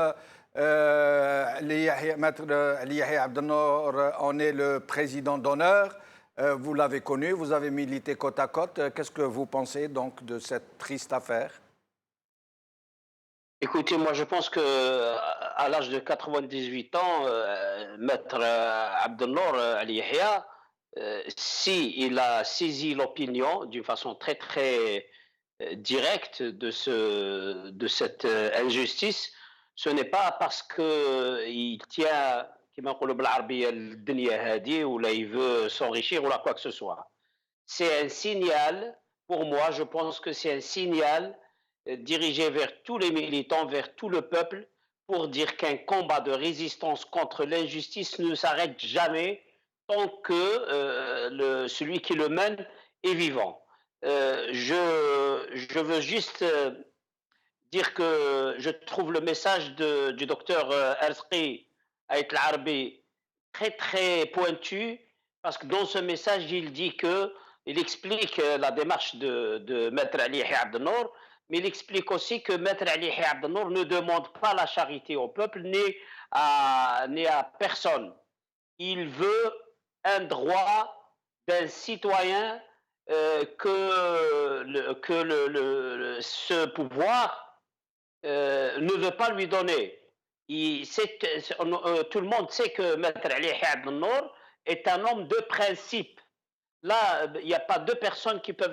Maître Ali Yahya Abdelnour en est le président d'honneur. Vous l'avez connu, vous avez milité côte à côte. Qu'est-ce que vous pensez donc de cette triste affaire? Écoutez, moi je pense qu'à l'âge de 98 ans, Maître Abdelnour Ali Yahya, s'il a saisi l'opinion d'une façon très très directe de cette injustice, ce n'est pas parce qu'il tient, كما نقولوا بالعربية الدنيا هذه ou là il veut s'enrichir ou là quoi que ce soit. C'est un signal, pour moi, je pense que c'est un signal dirigé vers tous les militants, vers tout le peuple, pour dire qu'un combat de résistance contre l'injustice ne s'arrête jamais tant que celui qui le mène est vivant. Je veux juste dire que je trouve le message du docteur Arzqi Ait al-Arbi très très pointu, parce que dans ce message il dit il explique la démarche de Maître Ali Yahya Abdelnour, mais il explique aussi que Maître Ali Yahya Abdelnour ne demande pas la charité au peuple ni à personne. Il veut un droit d'un citoyen que ce pouvoir ne veut pas lui donner. Tout le monde sait que Maître Ali Yahya Abdelnour est un homme de principe. Là, il n'y a pas deux personnes qui peuvent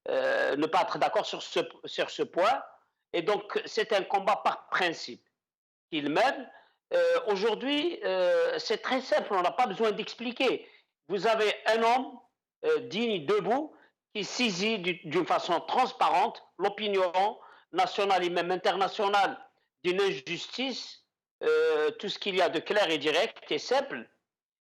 ne pas être d'accord sur ce point. Et donc, c'est un combat par principe qu'il mène. Aujourd'hui, c'est très simple, on n'a pas besoin d'expliquer. Vous avez un homme digne, debout, qui saisit d'une façon transparente l'opinion nationale et même internationale d'une injustice, tout ce qu'il y a de clair et direct et simple.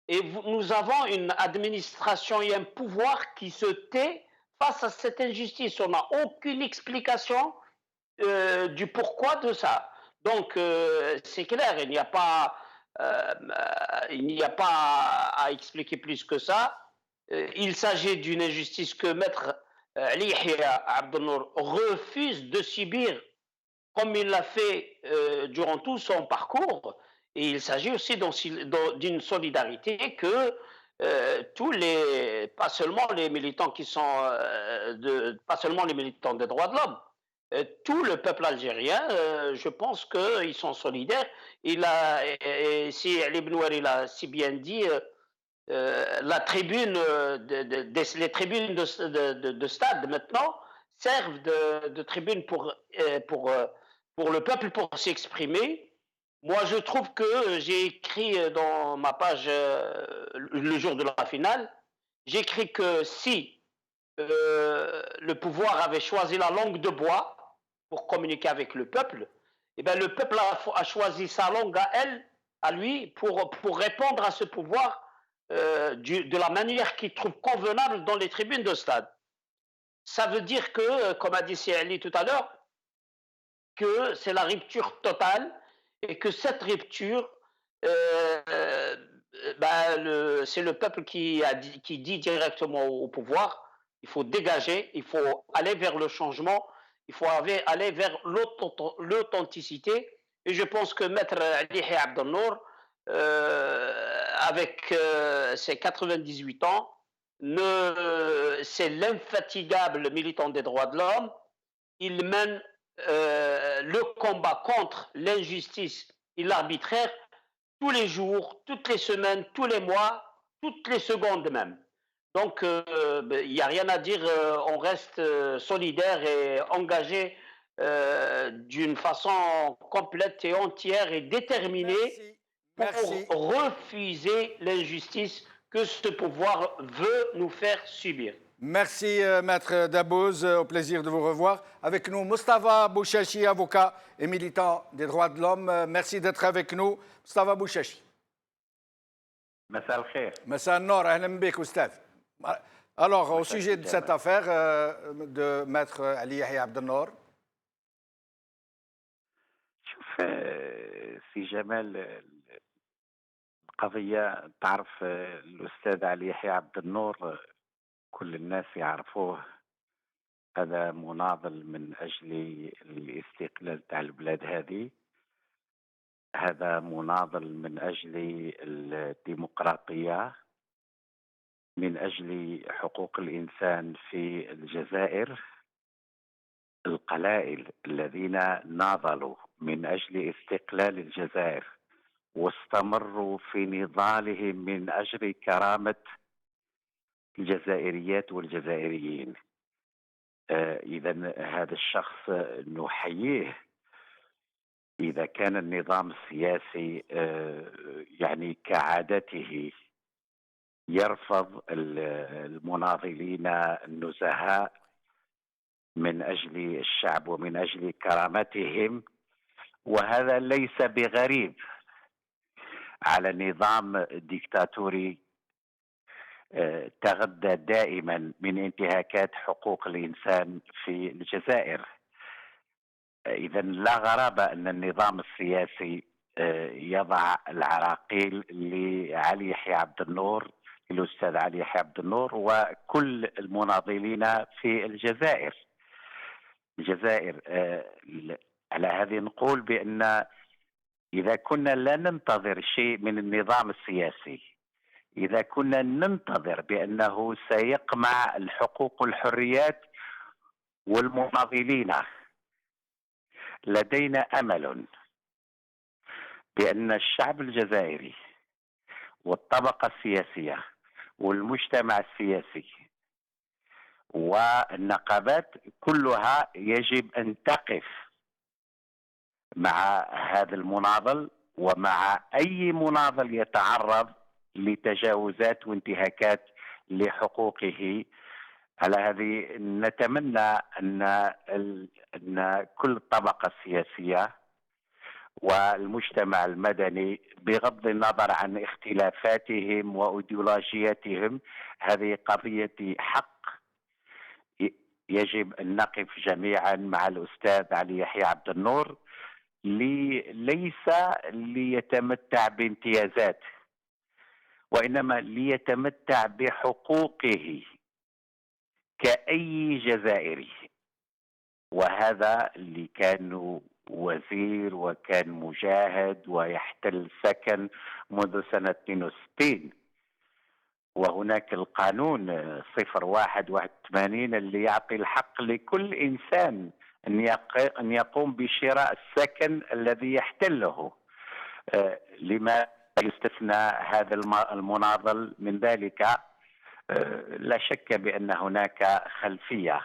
Et nous avons une administration et un pouvoir qui se tait face à cette injustice. On n'a aucune explication du pourquoi de ça. Donc, c'est clair, il n'y a pas à expliquer plus que ça. Il s'agit d'une injustice que Maître Ali Yahya Abdel-Nour refuse de subir comme il l'a fait durant tout son parcours. Et il s'agit aussi d'une solidarité que tous les, pas seulement les militants qui sont, pas seulement les militants des droits de l'homme, tout le peuple algérien, je pense qu'ils sont solidaires. Si Ali Benouari l'a si bien dit, la tribune, les tribunes de stade maintenant servent de tribune pour le peuple pour s'exprimer. Moi, je trouve que j'ai écrit dans ma page le jour de la finale, j'ai écrit que si le pouvoir avait choisi la langue de bois pour communiquer avec le peuple, eh bien, le peuple a choisi sa langue à lui, pour répondre à ce pouvoir de la manière qu'il trouve convenable dans les tribunes de stade. Ça veut dire que, comme a dit Ali tout à l'heure, que c'est la rupture totale et que cette rupture, c'est le peuple qui dit directement au pouvoir, il faut dégager, il faut aller vers le changement, il faut aller vers l'authenticité. Et je pense que Maître Ali Yahya Abdel-Nour, avec ses 98 ans, c'est l'infatigable militant des droits de l'homme. Il mène le combat contre l'injustice et l'arbitraire tous les jours, toutes les semaines, tous les mois, toutes les secondes même. Donc, il n'y a rien à dire, on reste solidaire et engagé d'une façon complète et entière et déterminée pour refuser l'injustice que ce pouvoir veut nous faire subir. Merci, Maître Dabouz. Au plaisir de vous revoir. Avec nous, Mustafa Bouchachi, avocat et militant des droits de l'homme. Merci d'être avec nous. Mustafa Bouchachi. مساء الخير. مساء النور. أهلا بك, أستاذ. Alors, au sujet de cette affaire de Maître Ali Yahya Abdel-Nour. شوف سي جمال، القضية تعرف الأستاذ علي يحيى عبد النور كل الناس يعرفوه، هذا مناضل من أجل الاستقلال تاع البلاد هذه، هذا مناضل من أجل الديمقراطية، من أجل حقوق الإنسان في الجزائر. القلائل الذين ناضلوا من أجل استقلال الجزائر واستمروا في نضالهم من أجل كرامة الجزائريات والجزائريين. إذا هذا الشخص نحييه. إذا كان النظام السياسي يعني كعادته يرفض المناضلين النزهاء من أجل الشعب ومن أجل كرامتهم، وهذا ليس بغريب على نظام ديكتاتوري تغذى دائما من انتهاكات حقوق الإنسان في الجزائر. إذا لا غرابة أن النظام السياسي يضع العراقيل لعلي يحيى عبد النور، الأستاذ علي يحيى عبد النور وكل المناضلين في الجزائر. على هذه نقول بأن إذا كنا لا ننتظر شيء من النظام السياسي، إذا كنا ننتظر بأنه سيقمع الحقوق والحريات والمناضلين، لدينا أمل بأن الشعب الجزائري والطبقة السياسية والمجتمع السياسي والنقابات كلها يجب أن تقف مع هذا المناضل ومع أي مناضل يتعرض لتجاوزات وانتهاكات لحقوقه. على هذه نتمنى أن كل الطبقة السياسية والمجتمع المدني بغض النظر عن اختلافاتهم وأيديولوجياتهم، هذه قضية حق يجب أن نقف جميعا مع الأستاذ علي يحيى عبد النور، ليس ليتمتع بامتيازات وإنما ليتمتع بحقوقه كأي جزائري. وهذا اللي كان وزير وكان مجاهد ويحتل سكن منذ سنة 62. وهناك القانون 0181 اللي يعطي الحق لكل إنسان أن يقوم بشراء السكن الذي يحتله. لما يستثنى هذا المناضل من ذلك؟ لا شك بأن هناك خلفية،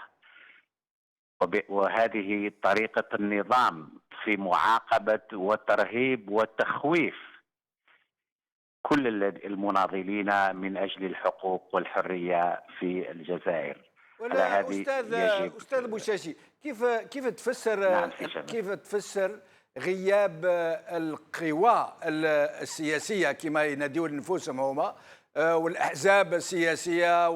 وهذه طريقة النظام في معاقبة وترهيب وتخويف كل المناضلين من أجل الحقوق والحرية في الجزائر. ولا أستاذ بوشاشي، كيف تفسر نعم كيف تفسر غياب القوى السياسية كما يناديون لنفوسهم هما والأحزاب السياسية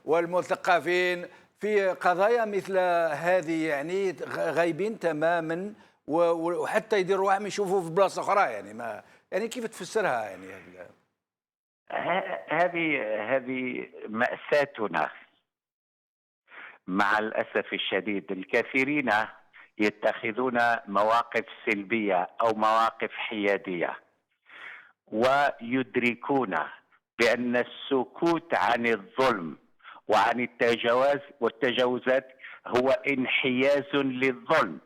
والمثقفين في قضايا مثل هذه، يعني غايبين تماما، وحتى يديروا واحد يشوفوا في بلاصة أخرى، يعني ما يعني كيف تفسرها؟ يعني هذه مأساتنا مع الأسف الشديد. الكثيرين يتخذون مواقف سلبية أو مواقف حيادية، ويدركون بأن السكوت عن الظلم وعن والتجاوزات هو انحياز للظلم.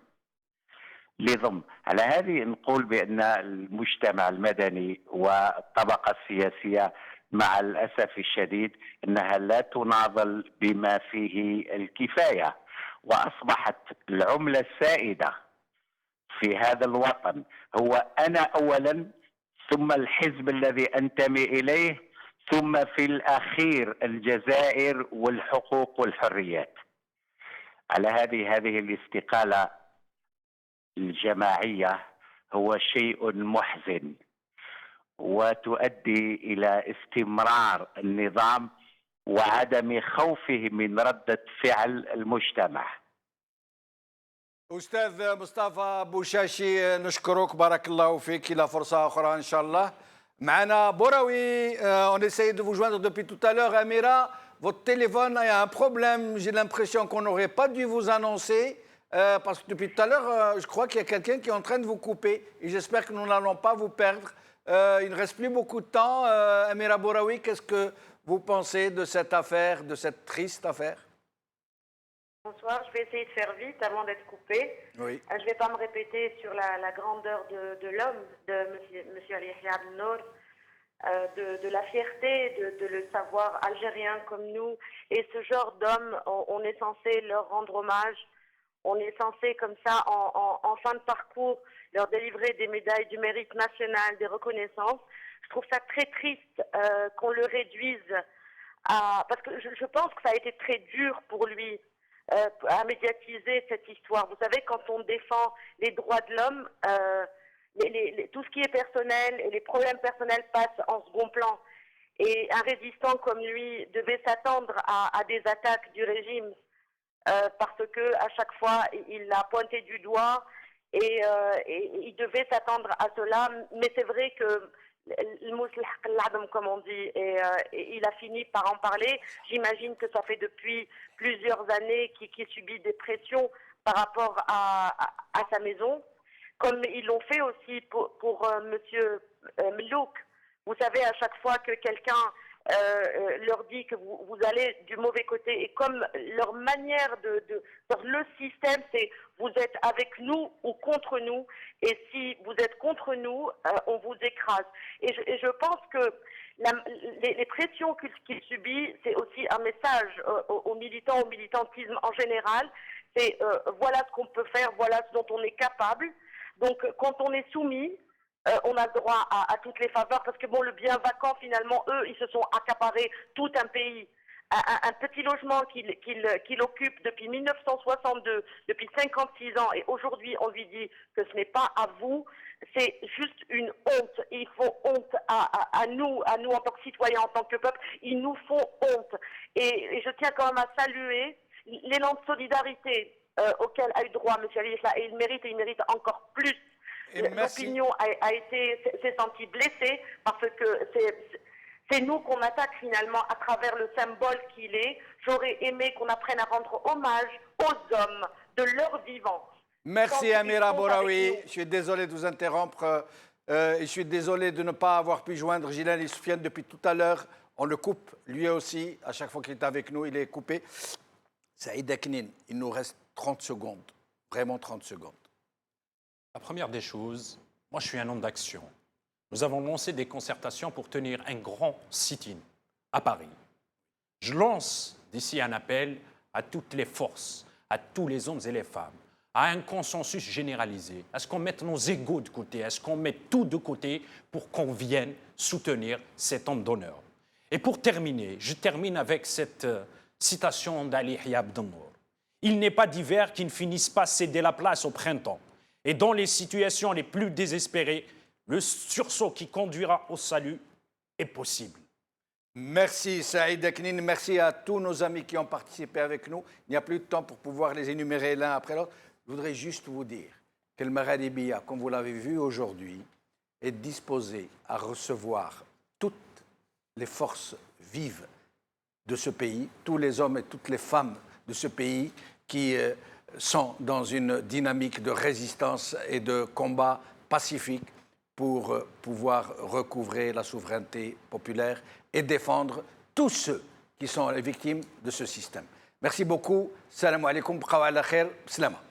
على هذه نقول بأن المجتمع المدني والطبقة السياسية مع الأسف الشديد أنها لا تناضل بما فيه الكفاية، وأصبحت العملة السائدة في هذا الوطن هو أنا أولا، ثم الحزب الذي أنتمي إليه، ثم في الأخير الجزائر والحقوق والحريات. على هذه الاستقالة الجماعية هو شيء محزن، وتؤدي إلى استمرار النظام وعدم خوفه من ردة فعل المجتمع. أستاذ مصطفى بوشاشي، نشكرك، بارك الله فيك، إلى فرصة أخرى إن شاء الله. معنا بوراوي، on essaye de vous joindre depuis tout à l'heure. Amira, votre téléphone, il y a un problème, j'ai l'impression qu'on n'aurait pas dû vous annoncer, parce que depuis tout à l'heure, je crois qu'il y a quelqu'un qui est en train de vous couper, et j'espère que nous n'allons pas vous perdre. Il ne reste plus beaucoup de temps. Amira Bouraoui, qu'est-ce que vous pensez de cette affaire, de cette triste affaire? Bonsoir, je vais essayer de faire vite avant d'être coupée. Oui. Je ne vais pas me répéter sur la grandeur de l'homme, de M. Ali Yahya Abdel Nour, de la fierté de le savoir algérien comme nous. Et ce genre d'hommes, on est censé leur rendre hommage. On est censé, comme ça, en fin de parcours, leur délivrer des médailles du mérite national, des reconnaissances. Je trouve ça très triste qu'on le réduise à... Parce que je pense que ça a été très dur pour lui à médiatiser cette histoire. Vous savez, quand on défend les droits de l'homme, tout ce qui est personnel et les problèmes personnels passent en second plan. Et un résistant comme lui devait s'attendre à des attaques du régime parce que à chaque fois, il l'a pointé du doigt et il devait s'attendre à cela. Mais c'est vrai que comme on dit, et il a fini par en parler. J'imagine que ça fait depuis plusieurs années qu'il subit des pressions par rapport à sa maison, comme ils l'ont fait aussi pour Monsieur Mlouk. Vous savez, à chaque fois que quelqu'un leur dit que vous allez du mauvais côté, et comme leur manière le système, c'est vous êtes avec nous ou contre nous, et si vous êtes contre nous, on vous écrase. Et je pense que les pressions qu'il subit, c'est aussi un message aux militants, au militantisme en général. C'est voilà ce qu'on peut faire, voilà ce dont on est capable. Donc quand on est soumis, on a le droit à toutes les faveurs, parce que bon, le bien vacant, finalement, eux, ils se sont accaparés tout un pays. Un petit logement qu'il occupe depuis 1962, depuis 56 ans, et aujourd'hui, on lui dit que ce n'est pas à vous. C'est juste une honte. Il faut honte à nous en tant que citoyens, en tant que peuple. Ils nous font honte. Et je tiens quand même à saluer l'élan de solidarité auquel a eu droit M. Ali Yahya, et il mérite encore plus. L'opinion s'est sentie blessée parce que C'est nous qu'on attaque finalement à travers le symbole qu'il est. J'aurais aimé qu'on apprenne à rendre hommage aux hommes de leur vivant. Merci Amira Bouraoui. Je suis désolé de vous interrompre. Je suis désolé de ne pas avoir pu joindre Gilal et Soufiane depuis tout à l'heure. On le coupe, lui aussi. À chaque fois qu'il est avec nous, il est coupé. Saïd Aknin, il nous reste 30 secondes. Vraiment 30 secondes. La première des choses, moi je suis un homme d'action. Nous avons lancé des concertations pour tenir un grand sit-in à Paris. Je lance d'ici un appel à toutes les forces, à tous les hommes et les femmes, à un consensus généralisé. Est-ce qu'on mette nos égos de côté? Est-ce qu'on met tout de côté pour qu'on vienne soutenir cet homme d'honneur? Et pour terminer, je termine avec cette citation d'Ali Yahya Abdel-Nour. Il n'est pas d'hiver qui ne finisse pas céder la place au printemps. Et dans les situations les plus désespérées, le sursaut qui conduira au salut est possible. Merci Saïd Aknin, merci à tous nos amis qui ont participé avec nous. Il n'y a plus de temps pour pouvoir les énumérer l'un après l'autre. Je voudrais juste vous dire que le Magharibiya, comme vous l'avez vu aujourd'hui, est disposé à recevoir toutes les forces vives de ce pays, tous les hommes et toutes les femmes de ce pays qui sont dans une dynamique de résistance et de combat pacifique pour pouvoir recouvrer la souveraineté populaire et défendre tous ceux qui sont les victimes de ce système. Merci beaucoup. Salam alaikum. Salama.